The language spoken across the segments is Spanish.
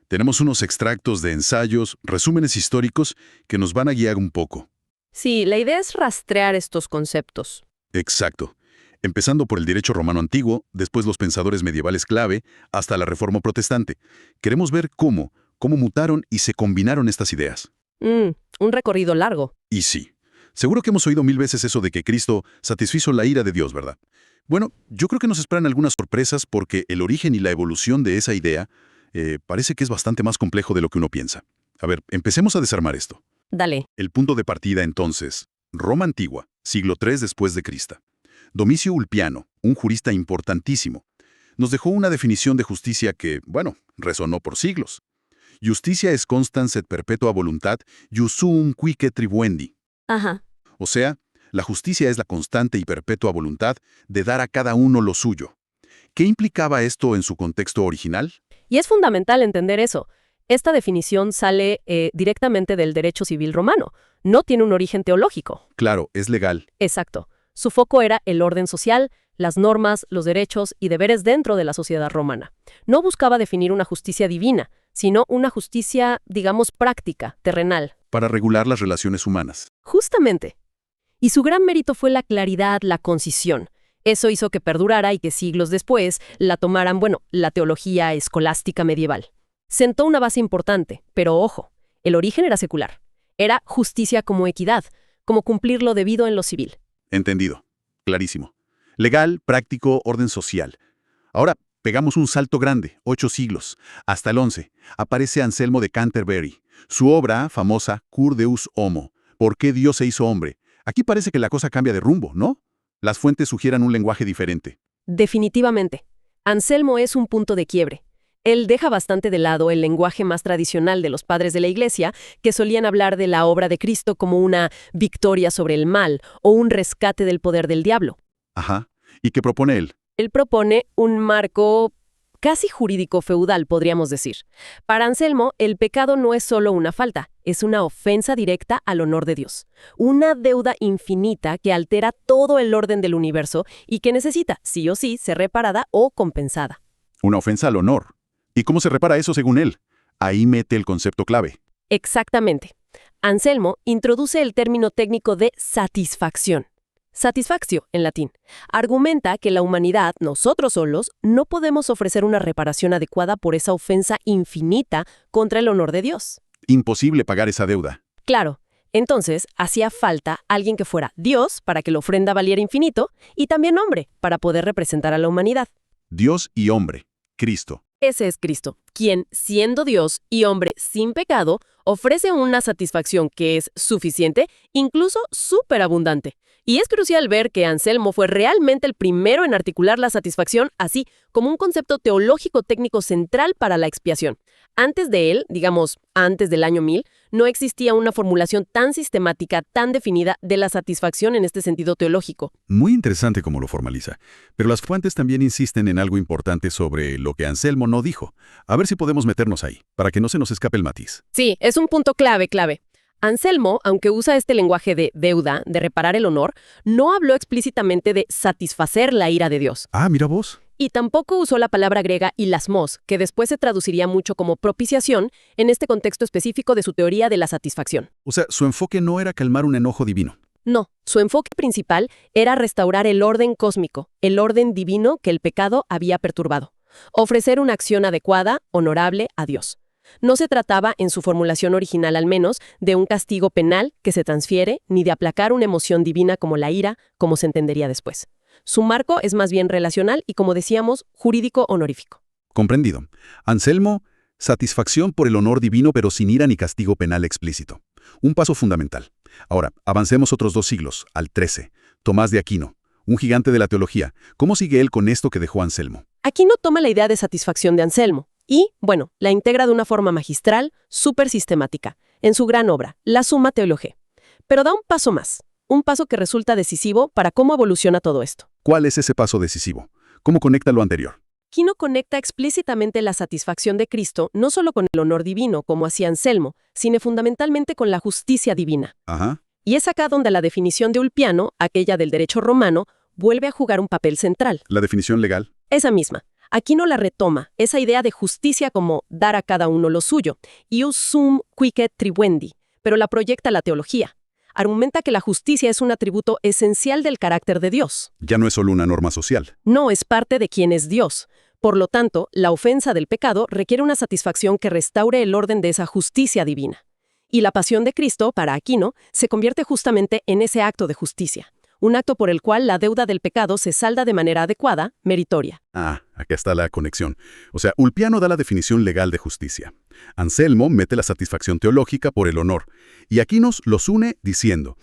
Tenemos unos extractos de ensayos, resúmenes históricos que nos van a guiar un poco. Sí, la idea es rastrear estos conceptos. Exacto. Empezando por el derecho romano antiguo, después los pensadores medievales clave, hasta la Reforma protestante. Queremos ver cómo mutaron y se combinaron estas ideas. Un recorrido largo. Y sí, seguro que hemos oído 1000 veces eso de que Cristo satisfizo la ira de Dios, ¿verdad? Bueno, yo creo que nos esperan algunas sorpresas porque el origen y la evolución de esa idea parece que es bastante más complejo de lo que uno piensa. A ver, empecemos a desarmar esto. Dale. El punto de partida entonces, Roma antigua, siglo III después de Cristo. Domicio Ulpiano, un jurista importantísimo, nos dejó una definición de justicia que, bueno, resonó por siglos. Justitia est constans et perpetua voluntat, jus suum quique tribuendi. Ajá. O sea, la justicia es la constante y perpetua voluntad de dar a cada uno lo suyo. ¿Qué implicaba esto en su contexto original? Y es fundamental entender eso. Esta definición sale directamente del derecho civil romano. No tiene un origen teológico. Claro, es legal. Exacto. Su foco era el orden social, las normas, los derechos y deberes dentro de la sociedad romana. No buscaba definir una justicia divina, sino una justicia, digamos, práctica, terrenal. Para regular las relaciones humanas. Justamente. Y su gran mérito fue la claridad, la concisión. Eso hizo que perdurara y que siglos después la tomaran, la teología escolástica medieval. Sentó una base importante, pero ojo, el origen era secular. Era justicia como equidad, como cumplir lo debido en lo civil. Entendido. Clarísimo. Legal, práctico, orden social. Ahora, pegamos un salto grande, 8 siglos. Hasta el 11, aparece Anselmo de Canterbury. Su obra, famosa, Cur Deus Homo. ¿Por qué Dios se hizo hombre? Aquí parece que la cosa cambia de rumbo, ¿no? Las fuentes sugieren un lenguaje diferente. Definitivamente. Anselmo es un punto de quiebre. Él deja bastante de lado el lenguaje más tradicional de los padres de la Iglesia, que solían hablar de la obra de Cristo como una victoria sobre el mal o un rescate del poder del diablo. Ajá. ¿Y qué propone él? Él propone un marco casi jurídico feudal, podríamos decir. Para Anselmo, el pecado no es solo una falta, es una ofensa directa al honor de Dios. Una deuda infinita que altera todo el orden del universo y que necesita, sí o sí, ser reparada o compensada. Una ofensa al honor. ¿Y cómo se repara eso según él? Ahí mete el concepto clave. Exactamente. Anselmo introduce el término técnico de satisfacción. Satisfactio, en latín. Argumenta que la humanidad, nosotros solos, no podemos ofrecer una reparación adecuada por esa ofensa infinita contra el honor de Dios. Imposible pagar esa deuda. Claro. Entonces, hacía falta alguien que fuera Dios para que la ofrenda valiera infinito y también hombre para poder representar a la humanidad. Dios y hombre. Cristo. Ese es Cristo, quien, siendo Dios y hombre sin pecado, ofrece una satisfacción que es suficiente, incluso superabundante. Y es crucial ver que Anselmo fue realmente el primero en articular la satisfacción así como un concepto teológico técnico central para la expiación. Antes de él, digamos, antes del año 1000, no existía una formulación tan sistemática, tan definida de la satisfacción en este sentido teológico. Muy interesante cómo lo formaliza. Pero las fuentes también insisten en algo importante sobre lo que Anselmo no dijo. A ver si podemos meternos ahí, para que no se nos escape el matiz. Sí, es un punto clave. Anselmo, aunque usa este lenguaje de deuda, de reparar el honor, no habló explícitamente de satisfacer la ira de Dios. Ah, mira vos. Y tampoco usó la palabra griega hilasmos, que después se traduciría mucho como propiciación en este contexto específico de su teoría de la satisfacción. O sea, su enfoque no era calmar un enojo divino. No, su enfoque principal era restaurar el orden cósmico, el orden divino que el pecado había perturbado. Ofrecer una acción adecuada, honorable a Dios. No se trataba, en su formulación original al menos, de un castigo penal que se transfiere, ni de aplacar una emoción divina como la ira, como se entendería después. Su marco es más bien relacional y, como decíamos, jurídico-honorífico. Comprendido. Anselmo, satisfacción por el honor divino pero sin ira ni castigo penal explícito. Un paso fundamental. Ahora, avancemos otros 2 siglos, al 13. Tomás de Aquino, un gigante de la teología. ¿Cómo sigue él con esto que dejó Anselmo? Aquino toma la idea de satisfacción de Anselmo y, la integra de una forma magistral, súper sistemática, en su gran obra, La Summa Theologiae. Pero da un paso más. Un paso que resulta decisivo para cómo evoluciona todo esto. ¿Cuál es ese paso decisivo? ¿Cómo conecta lo anterior? Aquino conecta explícitamente la satisfacción de Cristo no solo con el honor divino, como hacía Anselmo, sino fundamentalmente con la justicia divina. Ajá. Y es acá donde la definición de Ulpiano, aquella del derecho romano, vuelve a jugar un papel central. ¿La definición legal? Esa misma. Aquino la retoma, esa idea de justicia como dar a cada uno lo suyo, ius sum quicet tribuendi, pero la proyecta a la teología. Argumenta que la justicia es un atributo esencial del carácter de Dios. Ya no es solo una norma social. No, es parte de quien es Dios. Por lo tanto, la ofensa del pecado requiere una satisfacción que restaure el orden de esa justicia divina. Y la pasión de Cristo, para Aquino, se convierte justamente en ese acto de justicia. Un acto por el cual la deuda del pecado se salda de manera adecuada, meritoria. Ah, acá está la conexión. O sea, Ulpiano da la definición legal de justicia. Anselmo mete la satisfacción teológica por el honor. Y Aquinos los une diciendo: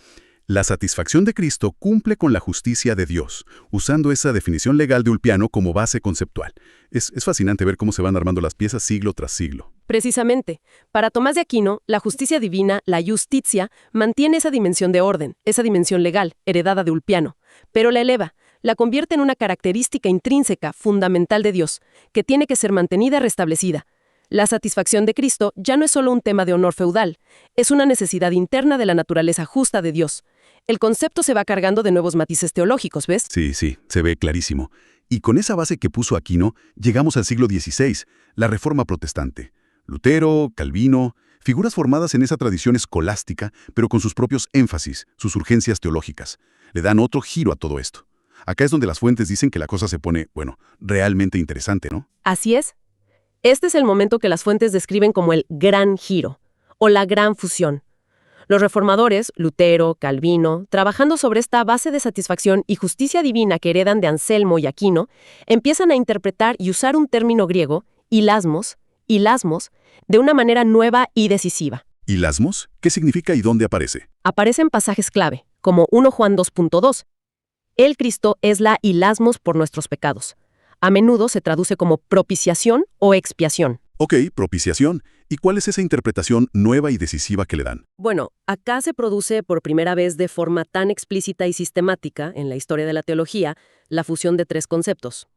la satisfacción de Cristo cumple con la justicia de Dios, usando esa definición legal de Ulpiano como base conceptual. Es fascinante ver cómo se van armando las piezas siglo tras siglo. Precisamente, para Tomás de Aquino, la justicia divina, la justitia, mantiene esa dimensión de orden, esa dimensión legal, heredada de Ulpiano, pero la eleva, la convierte en una característica intrínseca, fundamental de Dios, que tiene que ser mantenida y restablecida. La satisfacción de Cristo ya no es solo un tema de honor feudal, es una necesidad interna de la naturaleza justa de Dios. El concepto se va cargando de nuevos matices teológicos, ¿ves? Sí, se ve clarísimo. Y con esa base que puso Aquino, llegamos al siglo XVI, la Reforma Protestante. Lutero, Calvino, figuras formadas en esa tradición escolástica, pero con sus propios énfasis, sus urgencias teológicas. Le dan otro giro a todo esto. Acá es donde las fuentes dicen que la cosa se pone, realmente interesante, ¿no? Así es. Este es el momento que las fuentes describen como el gran giro, o la gran fusión. Los reformadores, Lutero, Calvino, trabajando sobre esta base de satisfacción y justicia divina que heredan de Anselmo y Aquino, empiezan a interpretar y usar un término griego, hilasmos, de una manera nueva y decisiva. ¿Hilasmos? ¿Qué significa y dónde aparece? Aparecen pasajes clave, como 1 Juan 2.2. El Cristo es la hilasmos por nuestros pecados. A menudo se traduce como propiciación o expiación. Ok, propiciación. ¿Y cuál es esa interpretación nueva y decisiva que le dan? Bueno, acá se produce por primera vez de forma tan explícita y sistemática en la historia de la teología la fusión de tres conceptos.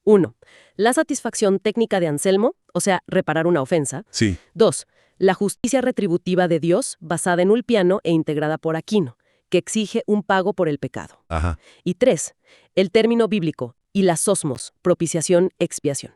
1. La satisfacción técnica de Anselmo, o sea, reparar una ofensa. Sí. 2. La justicia retributiva de Dios, basada en Ulpiano e integrada por Aquino, que exige un pago por el pecado. Ajá. Y 3. El término bíblico, hilasosmos, propiciación, expiación.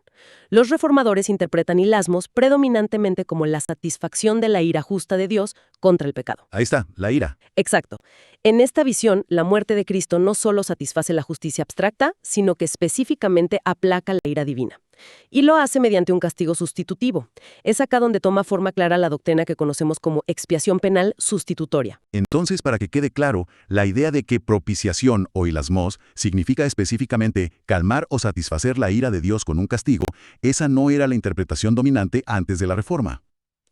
Los reformadores interpretan hilasmos predominantemente como la satisfacción de la ira justa de Dios contra el pecado. Ahí está, la ira. Exacto. En esta visión, la muerte de Cristo no solo satisface la justicia abstracta, sino que específicamente aplaca la ira divina. Y lo hace mediante un castigo sustitutivo. Es acá donde toma forma clara la doctrina que conocemos como expiación penal sustitutoria. Entonces, para que quede claro, la idea de que propiciación o hilasmos significa específicamente calmar o satisfacer la ira de Dios con un castigo, esa no era la interpretación dominante antes de la Reforma.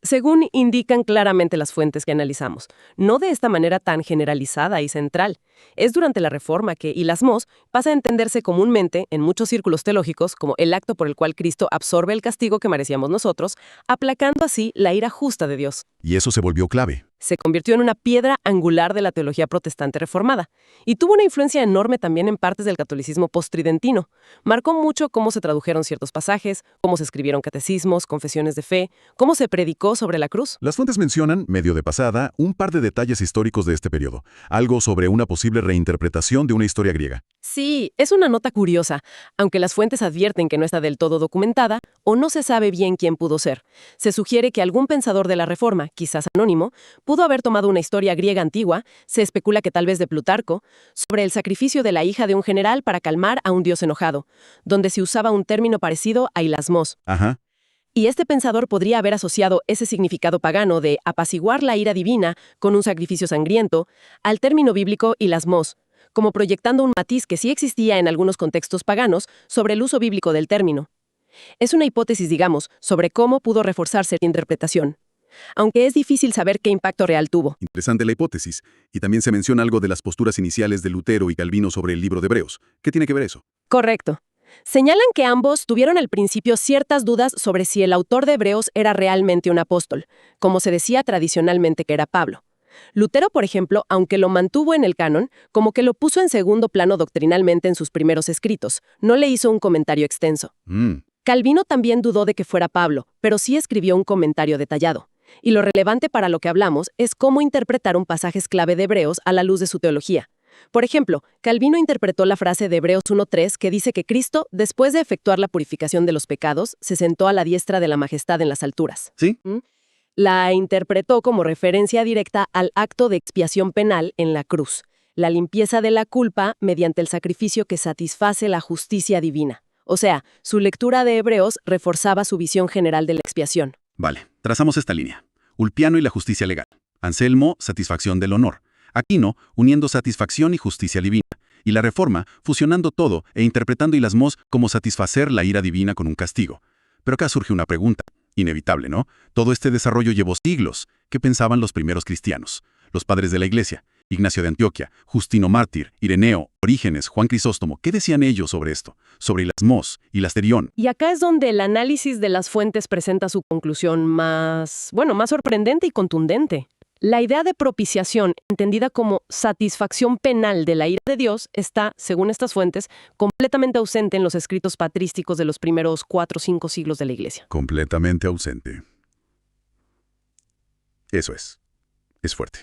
Según indican claramente las fuentes que analizamos, no de esta manera tan generalizada y central. Es durante la Reforma que hilasmos pasa a entenderse comúnmente en muchos círculos teológicos como el acto por el cual Cristo absorbe el castigo que merecíamos nosotros, aplacando así la ira justa de Dios. Y eso se volvió clave. Se convirtió en una piedra angular de la teología protestante reformada y tuvo una influencia enorme también en partes del catolicismo posttridentino. Marcó mucho cómo se tradujeron ciertos pasajes, cómo se escribieron catecismos, confesiones de fe, cómo se predicó sobre la cruz. Las fuentes mencionan, medio de pasada, un par de detalles históricos de este periodo, algo sobre una posible reinterpretación de una historia griega. Sí, es una nota curiosa, aunque las fuentes advierten que no está del todo documentada o no se sabe bien quién pudo ser. Se sugiere que algún pensador de la Reforma, quizás anónimo, pudo haber tomado una historia griega antigua, se especula que tal vez de Plutarco, sobre el sacrificio de la hija de un general para calmar a un dios enojado, donde se usaba un término parecido a hilasmos. Ajá. Y este pensador podría haber asociado ese significado pagano de apaciguar la ira divina con un sacrificio sangriento al término bíblico hilasmos, como proyectando un matiz que sí existía en algunos contextos paganos sobre el uso bíblico del término. Es una hipótesis, digamos, sobre cómo pudo reforzarse la interpretación, aunque es difícil saber qué impacto real tuvo. Interesante la hipótesis. Y también se menciona algo de las posturas iniciales de Lutero y Calvino sobre el libro de Hebreos. ¿Qué tiene que ver eso? Correcto. Señalan que ambos tuvieron al principio ciertas dudas sobre si el autor de Hebreos era realmente un apóstol, como se decía tradicionalmente que era Pablo. Lutero, por ejemplo, aunque lo mantuvo en el canon, como que lo puso en segundo plano doctrinalmente en sus primeros escritos, no le hizo un comentario extenso. Calvino también dudó de que fuera Pablo, pero sí escribió un comentario detallado. Y lo relevante para lo que hablamos es cómo interpretaron pasajes clave de Hebreos a la luz de su teología. Por ejemplo, Calvino interpretó la frase de Hebreos 1:3 que dice que Cristo, después de efectuar la purificación de los pecados, se sentó a la diestra de la majestad en las alturas. ¿Sí? La interpretó como referencia directa al acto de expiación penal en la cruz, la limpieza de la culpa mediante el sacrificio que satisface la justicia divina. O sea, su lectura de Hebreos reforzaba su visión general de la expiación. Vale, trazamos esta línea. Ulpiano y la justicia legal. Anselmo, satisfacción del honor. Aquino, uniendo satisfacción y justicia divina. Y la Reforma, fusionando todo e interpretando hilasmos como satisfacer la ira divina con un castigo. Pero acá surge una pregunta. Inevitable, ¿no? Todo este desarrollo llevó siglos. ¿Qué pensaban los primeros cristianos? Los padres de la Iglesia. Ignacio de Antioquia, Justino Mártir, Ireneo, Orígenes, Juan Crisóstomo. ¿Qué decían ellos sobre esto? Sobre hilasmos, hilasterión. Y acá es donde el análisis de las fuentes presenta su conclusión más sorprendente y contundente. La idea de propiciación, entendida como satisfacción penal de la ira de Dios, está, según estas fuentes, completamente ausente en los escritos patrísticos de los primeros 4 o 5 siglos de la Iglesia. Completamente ausente. Eso es. Es fuerte.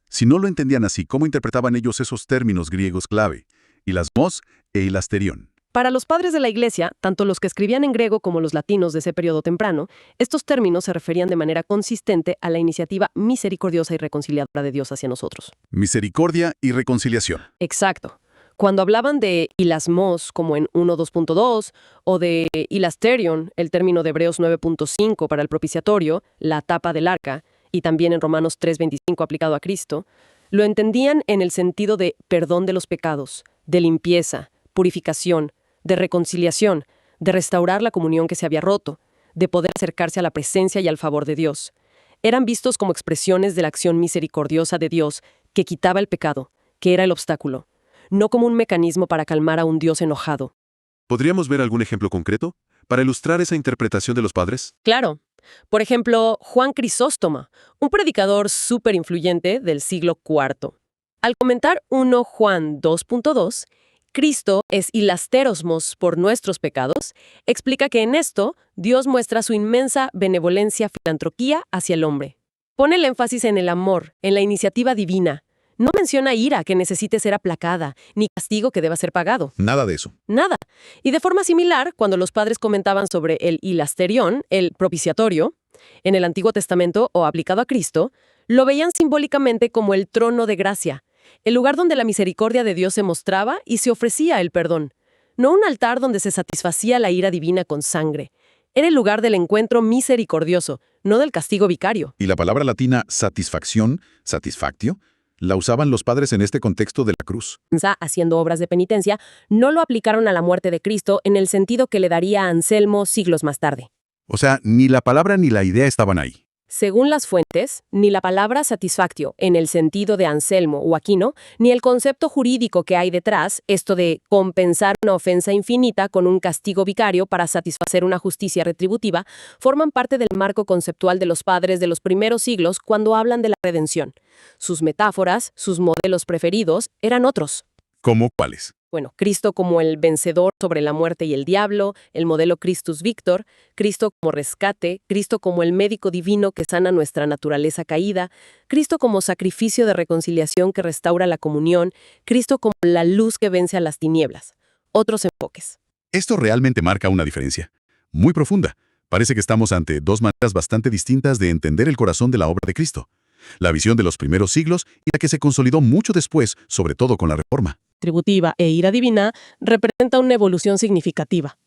Si no lo entendían así, ¿cómo interpretaban ellos esos términos griegos clave? Hilasmos e hilasterión. Para los padres de la Iglesia, tanto los que escribían en griego como los latinos de ese periodo temprano, estos términos se referían de manera consistente a la iniciativa misericordiosa y reconciliadora de Dios hacia nosotros. Misericordia y reconciliación. Exacto. Cuando hablaban de hilasmos, como en 1.2.2, o de hilasterion, el término de Hebreos 9.5 para el propiciatorio, la tapa del arca, y también en Romanos 3.25 aplicado a Cristo, lo entendían en el sentido de perdón de los pecados, de limpieza, purificación, de reconciliación, de restaurar la comunión que se había roto, de poder acercarse a la presencia y al favor de Dios. Eran vistos como expresiones de la acción misericordiosa de Dios que quitaba el pecado, que era el obstáculo, no como un mecanismo para calmar a un Dios enojado. ¿Podríamos ver algún ejemplo concreto para ilustrar esa interpretación de los padres? Claro. Por ejemplo, Juan Crisóstomo, un predicador súper influyente del siglo IV. Al comentar 1 Juan 2.2, Cristo es hilasterosmos por nuestros pecados, explica que en esto Dios muestra su inmensa benevolencia, filantropía hacia el hombre. Pone el énfasis en el amor, en la iniciativa divina. No menciona ira que necesite ser aplacada, ni castigo que deba ser pagado. Nada de eso. Nada. Y de forma similar, cuando los padres comentaban sobre el hilasterión, el propiciatorio, en el Antiguo Testamento o aplicado a Cristo, lo veían simbólicamente como el trono de gracia, el lugar donde la misericordia de Dios se mostraba y se ofrecía el perdón. No un altar donde se satisfacía la ira divina con sangre. Era el lugar del encuentro misericordioso, no del castigo vicario. Y la palabra latina satisfacción, satisfactio, la usaban los padres en este contexto de la cruz. Haciendo obras de penitencia, no lo aplicaron a la muerte de Cristo en el sentido que le daría a Anselmo siglos más tarde. O sea, ni la palabra ni la idea estaban ahí. Según las fuentes, ni la palabra satisfactio, en el sentido de Anselmo o Aquino, ni el concepto jurídico que hay detrás, esto de compensar una ofensa infinita con un castigo vicario para satisfacer una justicia retributiva, forman parte del marco conceptual de los padres de los primeros siglos cuando hablan de la redención. Sus metáforas, sus modelos preferidos, eran otros. ¿Cómo cuáles? Bueno, Cristo como el vencedor sobre la muerte y el diablo, el modelo Christus Victor, Cristo como rescate, Cristo como el médico divino que sana nuestra naturaleza caída, Cristo como sacrificio de reconciliación que restaura la comunión, Cristo como la luz que vence a las tinieblas. Otros enfoques. Esto realmente marca una diferencia muy profunda. Parece que estamos ante dos maneras bastante distintas de entender el corazón de la obra de Cristo. La visión de los primeros siglos y la que se consolidó mucho después, sobre todo con la Reforma. Tributiva e ira divina representa una evolución significativa.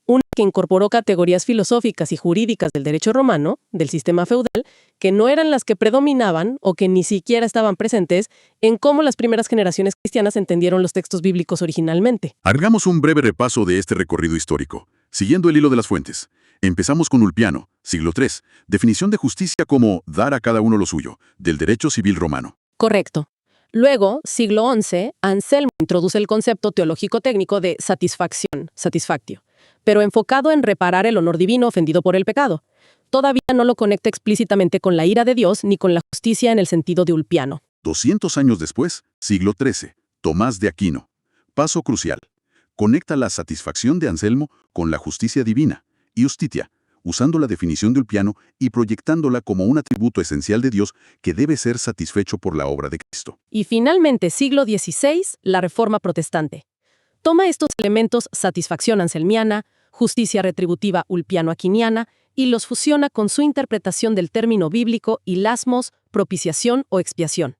Una que incorporó categorías filosóficas y jurídicas del derecho romano, del sistema feudal, que no eran las que predominaban o que ni siquiera estaban presentes en cómo las primeras generaciones cristianas entendieron los textos bíblicos originalmente. Hagamos un breve repaso de este recorrido histórico, siguiendo el hilo de las fuentes. Empezamos con Ulpiano, siglo III, definición de justicia como dar a cada uno lo suyo, del derecho civil romano. Correcto. Luego, siglo XI, Anselmo introduce el concepto teológico-técnico de satisfacción, satisfactio, pero enfocado en reparar el honor divino ofendido por el pecado. Todavía no lo conecta explícitamente con la ira de Dios ni con la justicia en el sentido de Ulpiano. 200 años después, siglo XIII, Tomás de Aquino. Paso crucial. Conecta la satisfacción de Anselmo con la justicia divina, iustitia, usando la definición de Ulpiano y proyectándola como un atributo esencial de Dios que debe ser satisfecho por la obra de Cristo. Y finalmente, siglo XVI, la Reforma Protestante. Toma estos elementos, satisfacción anselmiana, justicia retributiva ulpiano-aquiniana, y los fusiona con su interpretación del término bíblico hilasmos, propiciación o expiación.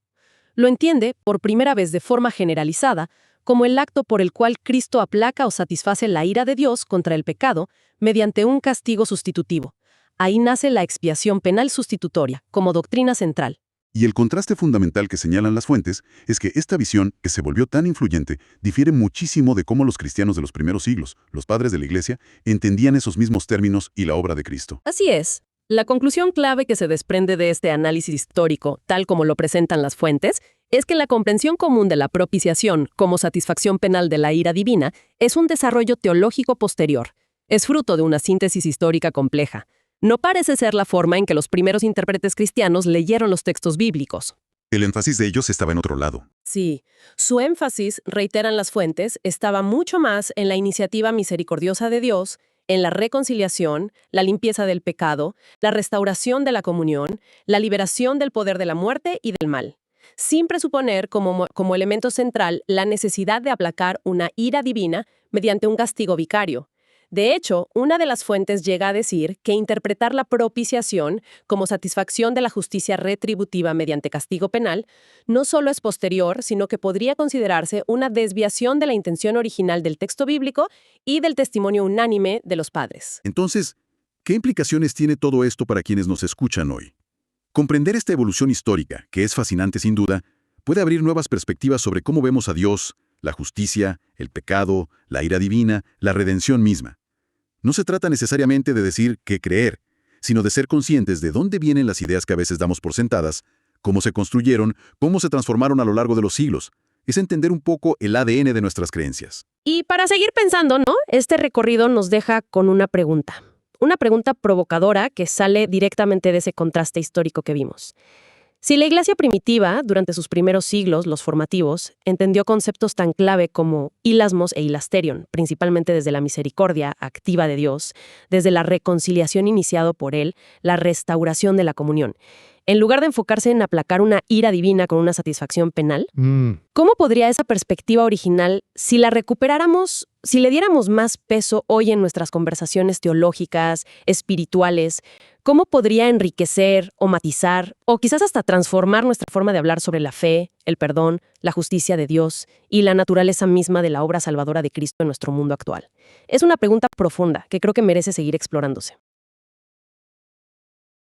Lo entiende, por primera vez de forma generalizada, como el acto por el cual Cristo aplaca o satisface la ira de Dios contra el pecado mediante un castigo sustitutivo. Ahí nace la expiación penal sustitutoria, como doctrina central. Y el contraste fundamental que señalan las fuentes es que esta visión, que se volvió tan influyente, difiere muchísimo de cómo los cristianos de los primeros siglos, los padres de la Iglesia, entendían esos mismos términos y la obra de Cristo. Así es. La conclusión clave que se desprende de este análisis histórico, tal como lo presentan las fuentes, es que la comprensión común de la propiciación como satisfacción penal de la ira divina es un desarrollo teológico posterior. Es fruto de una síntesis histórica compleja. No parece ser la forma en que los primeros intérpretes cristianos leyeron los textos bíblicos. El énfasis de ellos estaba en otro lado. Sí, su énfasis, reiteran las fuentes, estaba mucho más en la iniciativa misericordiosa de Dios, en la reconciliación, la limpieza del pecado, la restauración de la comunión, la liberación del poder de la muerte y del mal, sin presuponer como elemento central la necesidad de aplacar una ira divina mediante un castigo vicario. De hecho, una de las fuentes llega a decir que interpretar la propiciación como satisfacción de la justicia retributiva mediante castigo penal no solo es posterior, sino que podría considerarse una desviación de la intención original del texto bíblico y del testimonio unánime de los padres. Entonces, ¿qué implicaciones tiene todo esto para quienes nos escuchan hoy? Comprender esta evolución histórica, que es fascinante sin duda, puede abrir nuevas perspectivas sobre cómo vemos a Dios, la justicia, el pecado, la ira divina, la redención misma. No se trata necesariamente de decir qué creer, sino de ser conscientes de dónde vienen las ideas que a veces damos por sentadas, cómo se construyeron, cómo se transformaron a lo largo de los siglos. Es entender un poco el ADN de nuestras creencias. Y para seguir pensando, ¿no? Este recorrido nos deja con una pregunta. Una pregunta provocadora que sale directamente de ese contraste histórico que vimos. Si la Iglesia primitiva, durante sus primeros siglos, los formativos, entendió conceptos tan clave como hilasmos e hilasterion, principalmente desde la misericordia activa de Dios, desde la reconciliación iniciado por Él, la restauración de la comunión, en lugar de enfocarse en aplacar una ira divina con una satisfacción penal, ¿cómo podría esa perspectiva original, si la recuperáramos, si le diéramos más peso hoy en nuestras conversaciones teológicas, espirituales, cómo podría enriquecer o matizar o quizás hasta transformar nuestra forma de hablar sobre la fe, el perdón, la justicia de Dios y la naturaleza misma de la obra salvadora de Cristo en nuestro mundo actual? Es una pregunta profunda que creo que merece seguir explorándose.